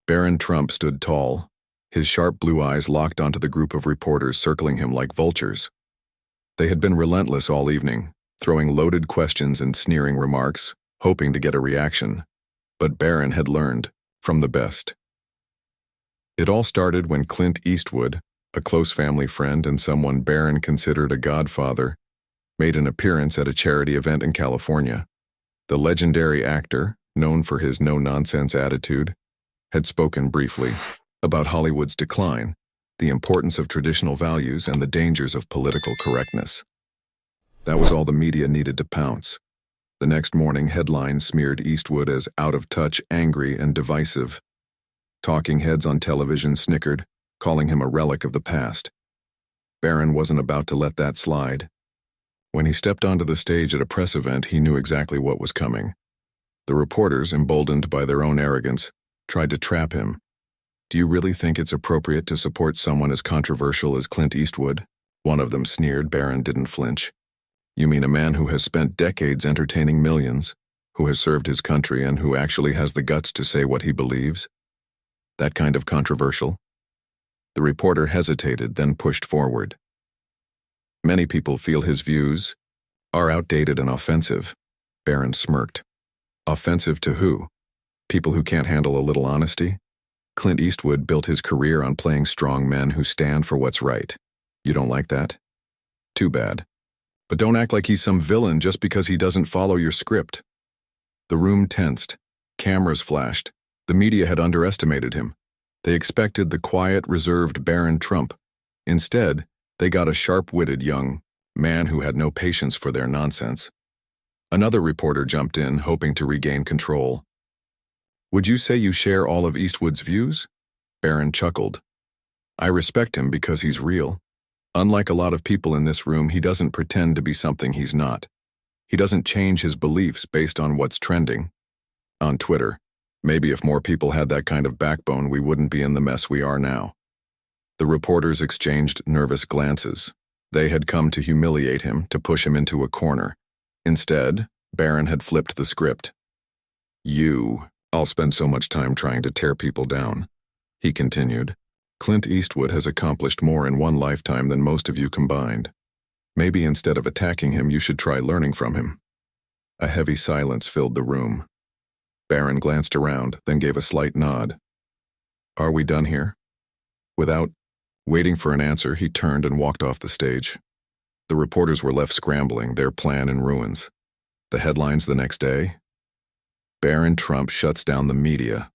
Barron Trump stood tall, his sharp blue eyes locked onto the group of reporters circling him like vultures. They had been relentless all evening, throwing loaded questions and sneering remarks, hoping to get a reaction. But Barron had learned from the best. It all started when Clint Eastwood, a close family friend and someone Barron considered a godfather, made an appearance at a charity event in California. The legendary actor, known for his no-nonsense attitude, had spoken briefly about Hollywood's decline, the importance of traditional values, and the dangers of political correctness. That was all the media needed to pounce. The next morning, headlines smeared Eastwood as out of touch, angry, and divisive. Talking heads on television snickered, calling him a relic of the past. Barron wasn't about to let that slide. When he stepped onto the stage at a press event, he knew exactly what was coming. The reporters, emboldened by their own arrogance, tried to trap him. "Do you really think it's appropriate to support someone as controversial as Clint Eastwood?" One of them sneered. Barron didn't flinch. "You mean a man who has spent decades entertaining millions, who has served his country, and who actually has the guts to say what he believes? That kind of controversial?" The reporter hesitated, then pushed forward. "Many people feel his views are outdated and offensive." Barron smirked. "Offensive to who? People who can't handle a little honesty? Clint Eastwood built his career on playing strong men who stand for what's right. You don't like that? Too bad. But don't act like he's some villain just because he doesn't follow your script." The room tensed. Cameras flashed. The media had underestimated him. They expected the quiet, reserved Barron Trump. Instead, they got a sharp-witted young man who had no patience for their nonsense. Another reporter jumped in, hoping to regain control. "Would you say you share all of Eastwood's views?" Barron chuckled. "I respect him because he's real. Unlike a lot of people in this room, he doesn't pretend to be something he's not. He doesn't change his beliefs based on what's trending on Twitter. Maybe if more people had that kind of backbone, we wouldn't be in the mess we are now." The reporters exchanged nervous glances. They had come to humiliate him, to push him into a corner. Instead, Barron had flipped the script. I'll spend so much time trying to tear people down," he continued. "Clint Eastwood has accomplished more in one lifetime than most of you combined. Maybe instead of attacking him, you should try learning from him." A heavy silence filled the room. Barron glanced around, then gave a slight nod. "Are we done here?" Without waiting for an answer, he turned and walked off the stage. The reporters were left scrambling, their plan in ruins. The headlines the next day: Barron Trump shuts down the media.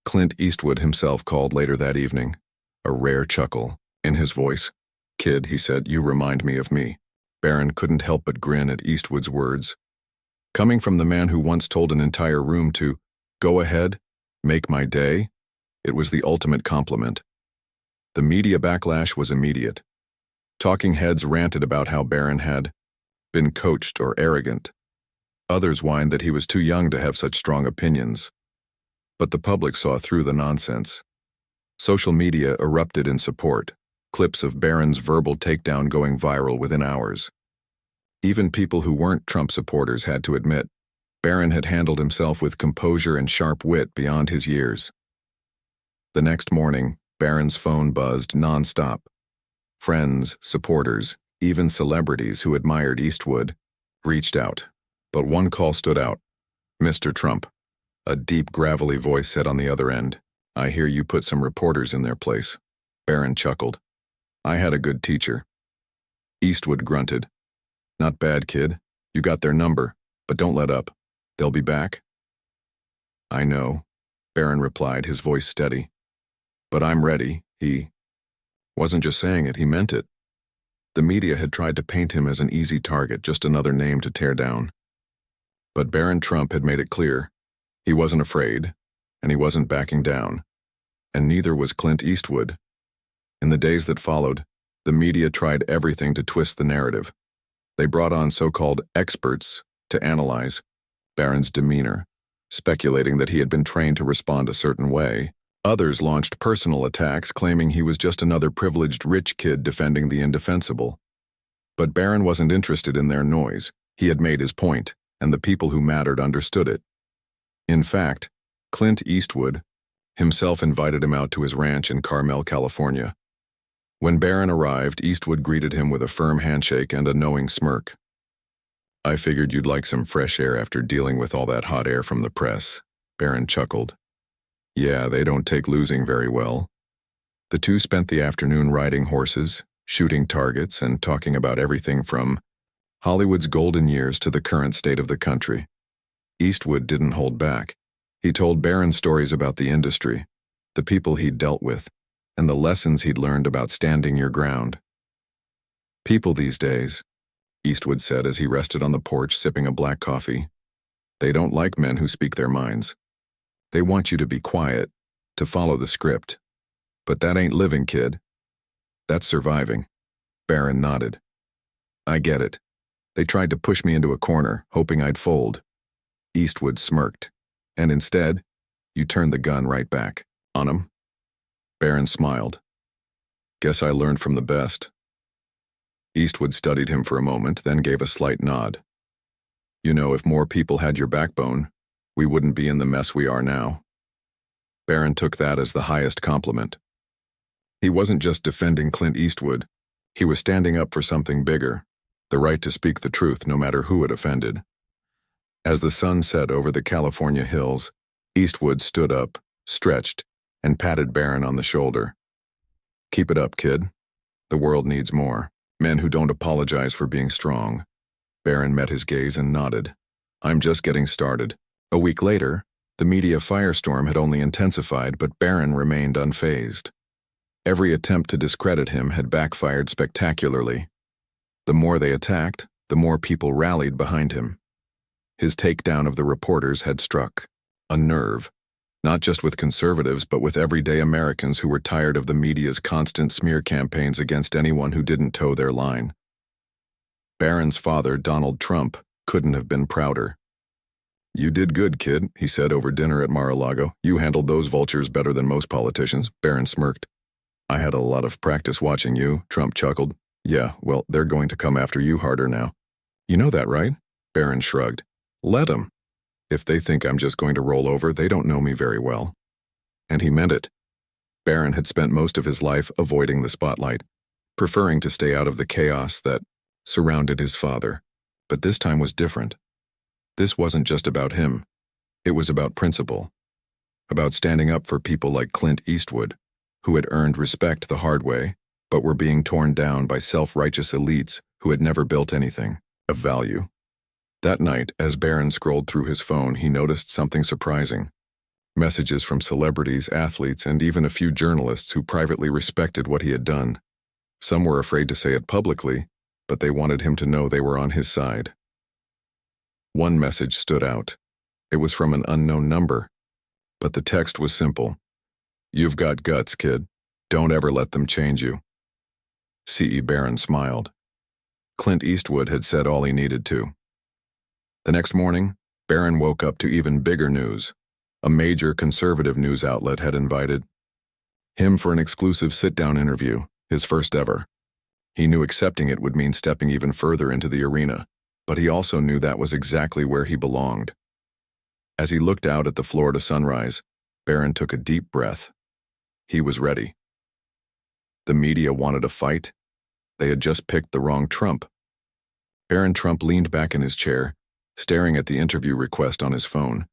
Clint Eastwood himself called later that evening, a rare chuckle in his voice. "Kid," he said, "you remind me of me." Barron couldn't help but grin at Eastwood's words. Coming from the man who once told an entire room to, "Go ahead, make my day," it was the ultimate compliment. The media backlash was immediate. Talking heads ranted about how Barron had been coached or arrogant. Others whined that he was too young to have such strong opinions. But the public saw through the nonsense. Social media erupted in support, clips of Barron's verbal takedown going viral within hours. Even people who weren't Trump supporters had to admit Barron had handled himself with composure and sharp wit beyond his years. The next morning, Barron's phone buzzed nonstop. Friends, supporters, even celebrities who admired Eastwood reached out. But one call stood out. "Mr. Trump," a deep, gravelly voice said on the other end. "I hear you put some reporters in their place." Barron chuckled. "I had a good teacher." Eastwood grunted. "Not bad, kid. You got their number, but don't let up. They'll be back." "I know," Barron replied, his voice steady. "But I'm ready." He wasn't just saying it, he meant it. The media had tried to paint him as an easy target, just another name to tear down. But Barron Trump had made it clear. He wasn't afraid, and he wasn't backing down. And neither was Clint Eastwood. In the days that followed, the media tried everything to twist the narrative. They brought on so-called experts to analyze Barron's demeanor, speculating that he had been trained to respond a certain way. Others launched personal attacks, claiming he was just another privileged rich kid defending the indefensible. But Barron wasn't interested in their noise. He had made his point, and the people who mattered understood it. In fact, Clint Eastwood, Himself invited him out to his ranch in Carmel, California. When Barron arrived, Eastwood greeted him with a firm handshake and a knowing smirk. "I figured you'd like some fresh air after dealing with all that hot air from the press," Barron chuckled. "Yeah, they don't take losing very well." The two spent the afternoon riding horses, shooting targets, and talking about everything from Hollywood's golden years to the current state of the country. Eastwood didn't hold back. He told Barron stories about the industry, the people he'd dealt with, and the lessons he'd learned about standing your ground. "People these days," Eastwood said as he rested on the porch sipping a black coffee, "they don't like men who speak their minds. They want you to be quiet, to follow the script. But that ain't living, kid. That's surviving." Barron nodded. "I get it. They tried to push me into a corner, hoping I'd fold." Eastwood smirked. "And instead, you turned the gun right back on 'em?" Barron smiled. "Guess I learned from the best." Eastwood studied him for a moment, then gave a slight nod. "You know, if more people had your backbone, we wouldn't be in the mess we are now." Barron took that as the highest compliment. He wasn't just defending Clint Eastwood. He was standing up for something bigger, the right to speak the truth no matter who it offended. As the sun set over the California hills, Eastwood stood up, stretched, and patted Barron on the shoulder. "Keep it up, kid. The world needs more men who don't apologize for being strong." Barron met his gaze and nodded. "I'm just getting started." A week later, the media firestorm had only intensified, but Barron remained unfazed. Every attempt to discredit him had backfired spectacularly. The more they attacked, the more people rallied behind him. His takedown of the reporters had struck a nerve, not just with conservatives but with everyday Americans who were tired of the media's constant smear campaigns against anyone who didn't toe their line. Barron's father, Donald Trump, couldn't have been prouder. "You did good, kid," he said over dinner at Mar-a-Lago. "You handled those vultures better than most politicians." Barron smirked. "I had a lot of practice watching you," Trump chuckled. "Yeah, well, they're going to come after you harder now." "You know that, right?" Barron shrugged. "Let them. If they think I'm just going to roll over, they don't know me very well." And he meant it. Barron had spent most of his life avoiding the spotlight, preferring to stay out of the chaos that surrounded his father. But this time was different. This wasn't just about him. It was about principle. About standing up for people like Clint Eastwood, who had earned respect the hard way, but were being torn down by self-righteous elites who had never built anything of value. That night, as Barron scrolled through his phone, he noticed something surprising. Messages from celebrities, athletes, and even a few journalists who privately respected what he had done. Some were afraid to say it publicly, but they wanted him to know they were on his side. One message stood out. It was from an unknown number, but the text was simple. "You've got guts, kid. Don't ever let them change you." C.E. Barron smiled. Clint Eastwood had said all he needed to. The next morning, Barron woke up to even bigger news. A major conservative news outlet had invited him for an exclusive sit-down interview, his first ever. He knew accepting it would mean stepping even further into the arena, but he also knew that was exactly where he belonged. As he looked out at the Florida sunrise, Barron took a deep breath. He was ready. The media wanted a fight. They had just picked the wrong Trump. Barron Trump leaned back in his chair, staring at the interview request on his phone.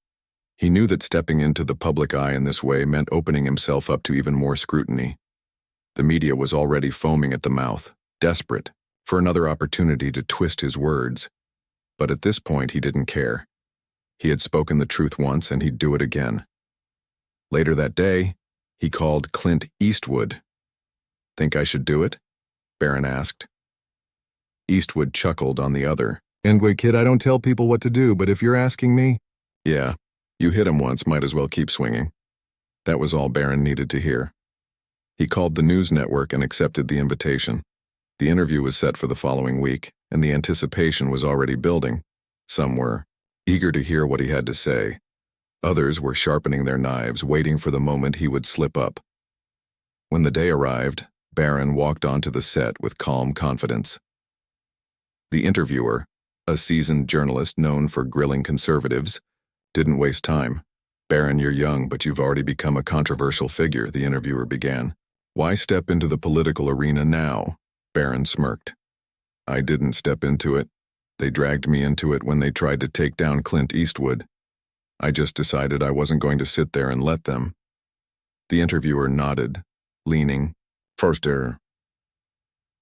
He knew that stepping into the public eye in this way meant opening himself up to even more scrutiny. The media was already foaming at the mouth, desperate for another opportunity to twist his words. But at this point, he didn't care. He had spoken the truth once, and he'd do it again. Later that day, he called Clint Eastwood. "Think I should do it?" Barron asked. Eastwood chuckled on the other. "Anyway, kid, I don't tell people what to do, but if you're asking me..." "Yeah, you hit him once, might as well keep swinging." That was all Barron needed to hear. He called the news network and accepted the invitation. The interview was set for the following week, and the anticipation was already building. Some were eager to hear what he had to say. Others were sharpening their knives, waiting for the moment he would slip up. When the day arrived, Barron walked onto the set with calm confidence. The interviewer, a seasoned journalist known for grilling conservatives, didn't waste time. Barron, you're young, but you've already become a controversial figure, the interviewer began. Why step into the political arena now? Barron smirked. I didn't step into it. They dragged me into it when they tried to take down Clint Eastwood. I just decided I wasn't going to sit there and let them. The interviewer nodded, leaning. Forster.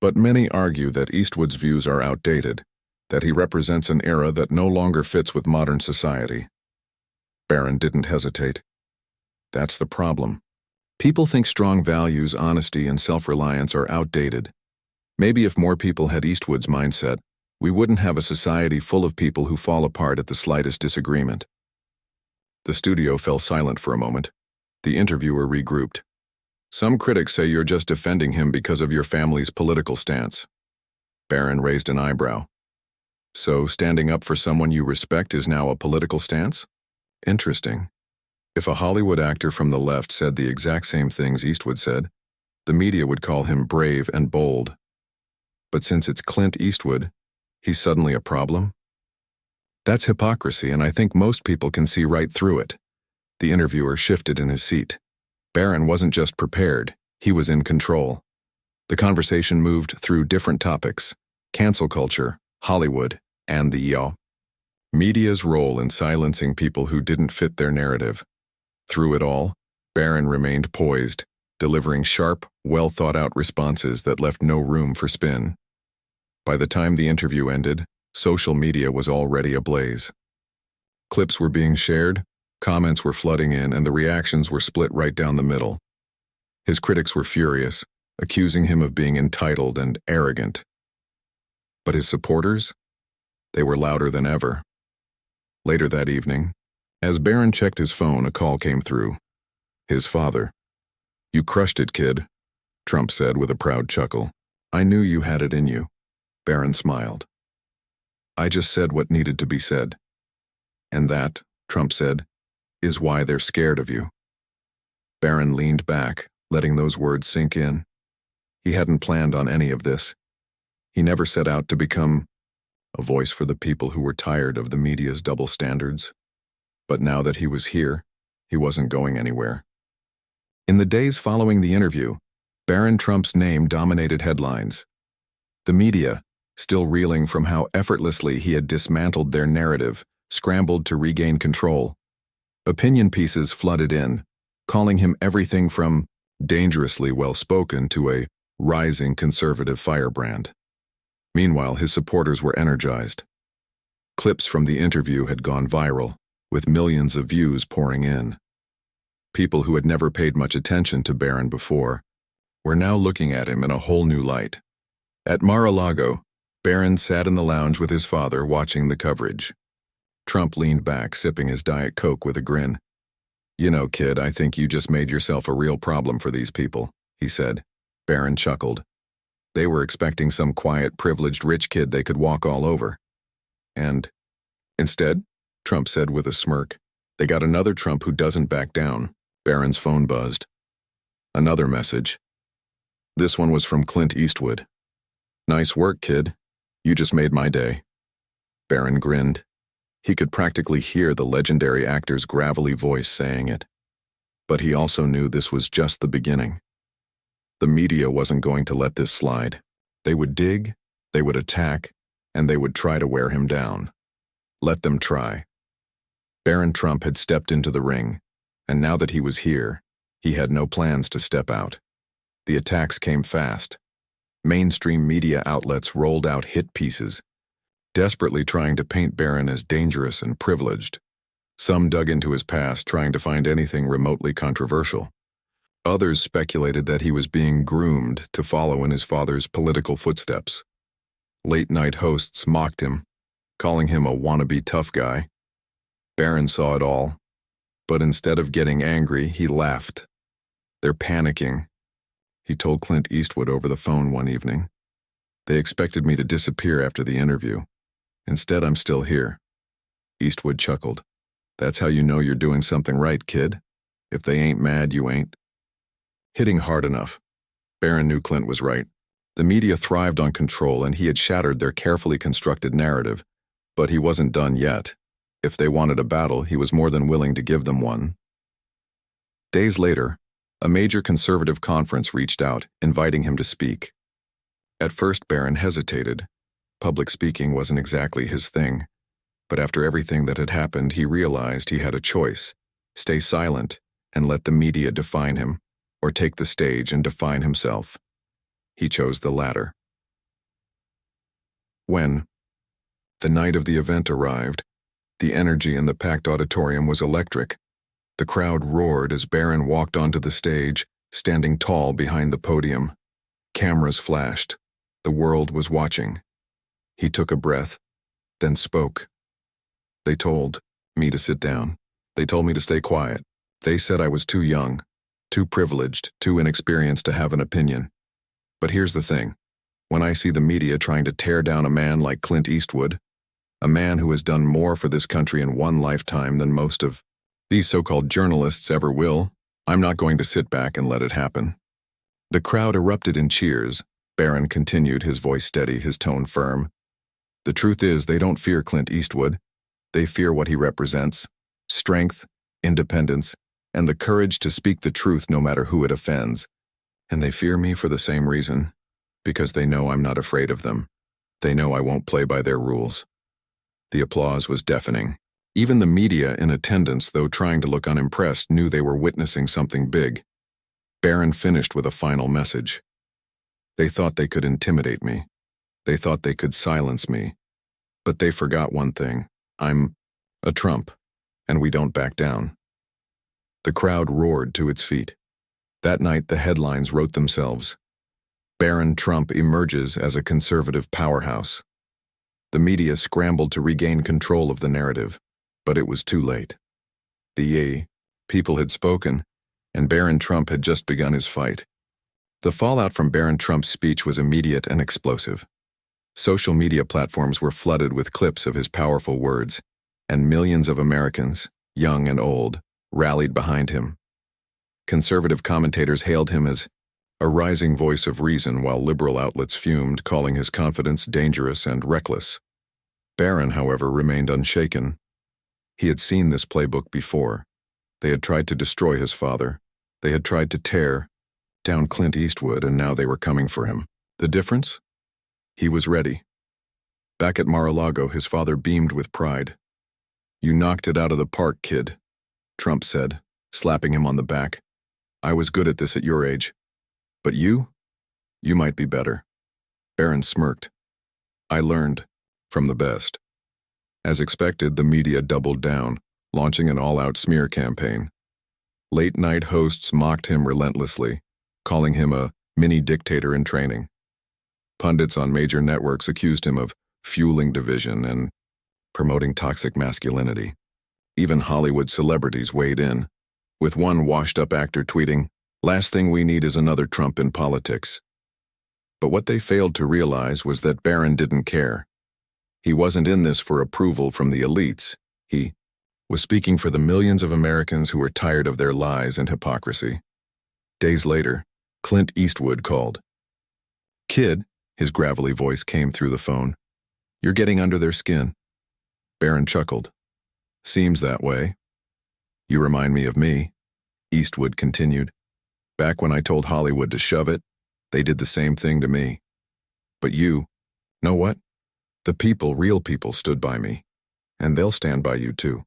But many argue that Eastwood's views are outdated, that he represents an era that no longer fits with modern society. Barron didn't hesitate. That's the problem. People think strong values, honesty, and self-reliance are outdated. Maybe if more people had Eastwood's mindset, we wouldn't have a society full of people who fall apart at the slightest disagreement. The studio fell silent for a moment. The interviewer regrouped. Some critics say you're just defending him because of your family's political stance. Barron raised an eyebrow. So standing up for someone you respect is now a political stance? Interesting. If a Hollywood actor from the left said the exact same things Eastwood said, the media would call him brave and bold. But since it's Clint Eastwood, he's suddenly a problem? That's hypocrisy, and I think most people can see right through it. The interviewer shifted in his seat. Barron wasn't just prepared, he was in control. The conversation moved through different topics: cancel culture, Hollywood, and the media's role in silencing people who didn't fit their narrative. Through it all, Barron remained poised, delivering sharp, well-thought-out responses that left no room for spin. By the time the interview ended, social media was already ablaze. Clips were being shared, comments were flooding in, and the reactions were split right down the middle. His critics were furious, accusing him of being entitled and arrogant. But his supporters? They were louder than ever. Later that evening, as Barron checked his phone, a call came through. His father. You crushed it, kid, Trump said with a proud chuckle. I knew you had it in you. Barron smiled. I just said what needed to be said. And that, Trump said, is why they're scared of you. Barron leaned back, letting those words sink in. He hadn't planned on any of this. He never set out to become a voice for the people who were tired of the media's double standards. But now that he was here, he wasn't going anywhere. In the days following the interview, Barron Trump's name dominated headlines. The media, still reeling from how effortlessly he had dismantled their narrative, scrambled to regain control. Opinion pieces flooded in, calling him everything from dangerously well-spoken to a rising conservative firebrand. Meanwhile, his supporters were energized. Clips from the interview had gone viral, with millions of views pouring in. People who had never paid much attention to Barron before were now looking at him in a whole new light. At Mar-a-Lago, Barron sat in the lounge with his father watching the coverage. Trump leaned back, sipping his Diet Coke with a grin. You know, kid, I think you just made yourself a real problem for these people, he said. Barron chuckled. They were expecting some quiet, privileged rich kid they could walk all over. And instead, Trump said with a smirk, they got another Trump who doesn't back down. Barron's phone buzzed. Another message. This one was from Clint Eastwood. Nice work, kid. You just made my day. Barron grinned. He could practically hear the legendary actor's gravelly voice saying it. But he also knew this was just the beginning. The media wasn't going to let this slide. They would dig, they would attack, and they would try to wear him down. Let them try. Barron Trump had stepped into the ring, and now that he was here, he had no plans to step out. The attacks came fast. Mainstream media outlets rolled out hit pieces, desperately trying to paint Barron as dangerous and privileged. Some dug into his past, trying to find anything remotely controversial. Others speculated that he was being groomed to follow in his father's political footsteps. Late-night hosts mocked him, calling him a wannabe tough guy. Barron saw it all, but instead of getting angry, he laughed. They're panicking, he told Clint Eastwood over the phone one evening. They expected me to disappear after the interview. Instead, I'm still here. Eastwood chuckled. That's how you know you're doing something right, kid. If they ain't mad, you ain't. Hitting hard enough. Barron knew Clint was right. The media thrived on control, and he had shattered their carefully constructed narrative. But he wasn't done yet. If they wanted a battle, he was more than willing to give them one. Days later, a major conservative conference reached out, inviting him to speak. At first, Barron hesitated. Public speaking wasn't exactly his thing. But after everything that had happened, he realized he had a choice: stay silent and let the media define him, or take the stage and define himself. He chose the latter. When the night of the event arrived, the energy in the packed auditorium was electric. The crowd roared as Barron walked onto the stage, standing tall behind the podium. Cameras flashed. The world was watching. He took a breath, then spoke. They told me to sit down. They told me to stay quiet. They said I was too young, too privileged, too inexperienced to have an opinion. But here's the thing. When I see the media trying to tear down a man like Clint Eastwood, a man who has done more for this country in one lifetime than most of these so-called journalists ever will, I'm not going to sit back and let it happen. The crowd erupted in cheers. Barron continued, his voice steady, his tone firm. The truth is, they don't fear Clint Eastwood. They fear what he represents: strength, independence, and the courage to speak the truth no matter who it offends. And they fear me for the same reason, because they know I'm not afraid of them. They know I won't play by their rules. The applause was deafening. Even the media in attendance, though trying to look unimpressed, knew they were witnessing something big. Barron finished with a final message. They thought they could intimidate me. They thought they could silence me. But they forgot one thing. I'm a Trump, and we don't back down. The crowd roared to its feet. That night, the headlines wrote themselves. Barron Trump emerges as a conservative powerhouse. The media scrambled to regain control of the narrative, but it was too late. The people had spoken, and Barron Trump had just begun his fight. The fallout from Barron Trump's speech was immediate and explosive. Social media platforms were flooded with clips of his powerful words, and millions of Americans, young and old, rallied behind him. Conservative commentators hailed him as a rising voice of reason, while liberal outlets fumed, calling his confidence dangerous and reckless. Barron, however, remained unshaken. He had seen this playbook before. They had tried to destroy his father. They had tried to tear down Clint Eastwood, and now they were coming for him. The difference? He was ready. Back at Mar-a-Lago, his father beamed with pride. "You knocked it out of the park, kid," Trump said, slapping him on the back. "I was good at this at your age. But you might be better." Barron smirked. "I learned from the best." As expected, the media doubled down, launching an all-out smear campaign. Late-night hosts mocked him relentlessly, calling him a mini-dictator in training. Pundits on major networks accused him of fueling division and promoting toxic masculinity. Even Hollywood celebrities weighed in, with one washed-up actor tweeting, "Last thing we need is another Trump in politics." But what they failed to realize was that Barron didn't care. He wasn't in this for approval from the elites. He was speaking for the millions of Americans who were tired of their lies and hypocrisy. Days later, Clint Eastwood called. "Kid," his gravelly voice came through the phone, "you're getting under their skin." Barron chuckled. "Seems that way." "You remind me of me," Eastwood continued. "Back when I told Hollywood to shove it, they did the same thing to me. But you, know what? The people, real people, stood by me. And they'll stand by you too."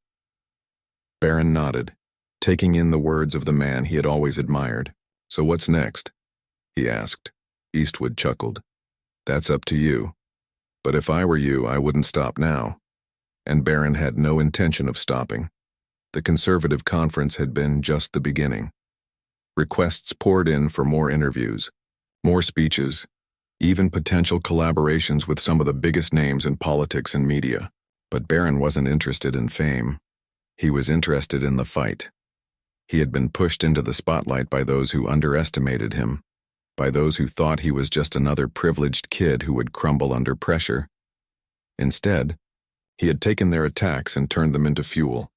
Barron nodded, taking in the words of the man he had always admired. "So what's next?" he asked. Eastwood chuckled. "That's up to you. But if I were you, I wouldn't stop now." And Barron had no intention of stopping. The conservative conference had been just the beginning. Requests poured in for more interviews, more speeches, even potential collaborations with some of the biggest names in politics and media. But Barron wasn't interested in fame. He was interested in the fight. He had been pushed into the spotlight by those who underestimated him, by those who thought he was just another privileged kid who would crumble under pressure. Instead, he had taken their attacks and turned them into fuel,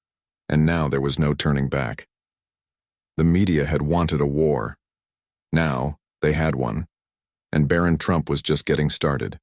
and now there was no turning back. The media had wanted a war. Now, they had one, and Barron Trump was just getting started.